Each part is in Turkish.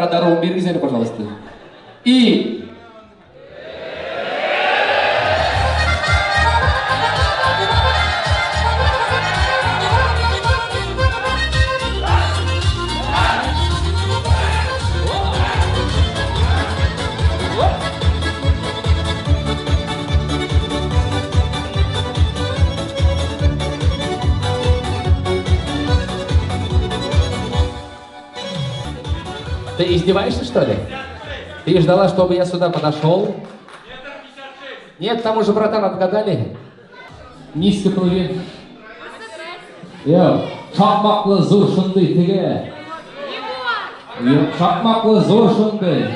дорогу бергизели, пожалуйста. И... Ты издеваешься, что ли? Ты ждала, чтобы я сюда подошел? Нет, там уже, братан, отгадали. Низко плыви. Шапмақлы зор шынды тіге. Шапмақлы зор шынды.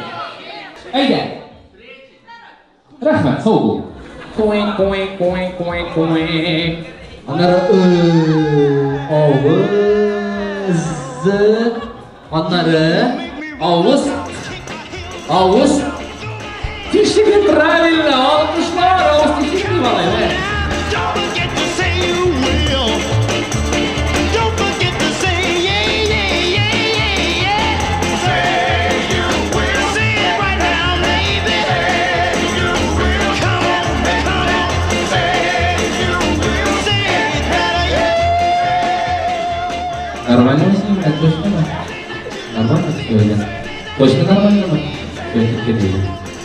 Әйдә. Рахмет, сау бол. Куин. Анары ауыз. Анары Ауыз. Тишігі правильно, алқышлар, ауыз тишігі балай, Don't forget to say you will. Don't forget to say yeah. Say you will. Say it right now, baby. Say you will. Come on. Say you will. Say it better, yeah. Нормально мы с ним, это точно, да? Нормально все или? Точно нормально мы? Все, теперь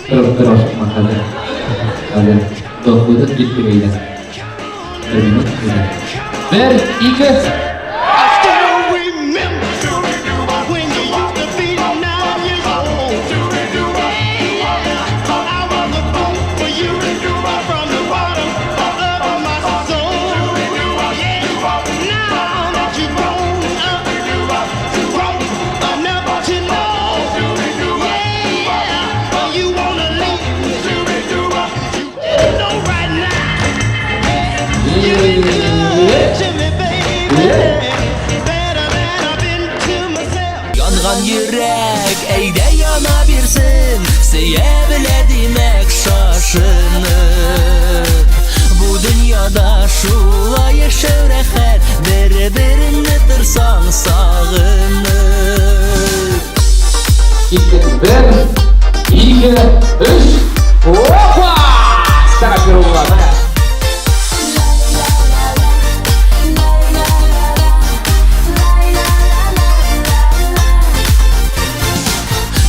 пирожек махали. Алле, дот будет, гитпирейді. 1 минут, 1, 2. I still remember when you used to be 9 years old. I was a fool for you from the bottom of my soul. Now that you've grown up enough to know, you wanna leave. You know right now, you ain't good to me, baby. Better than I've been to myself. Yanğan yürek eyde yana birsin, Siye bile demek şaşınıp. Bu dünyada şulay şöhret, bir-birini tırsan sağınıp. 1, 2, 3. Опа! Старая первая, да?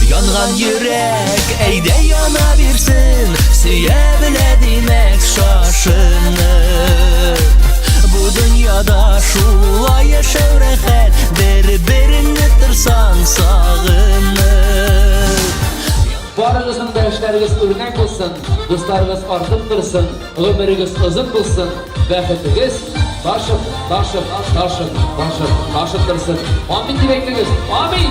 Yanğan yürek eyde yana birsin, Siye bile demek şaşınıp. Bu dünyada şulay şöhret, bir-birini tırsan sağınıp. Barınızın da işleriniz örnek olsun, dostlarınız artıp dursun, ömrünüz uzun bulsun, bəxtiniz taşıp dursun. Amin demektiniz. Amin.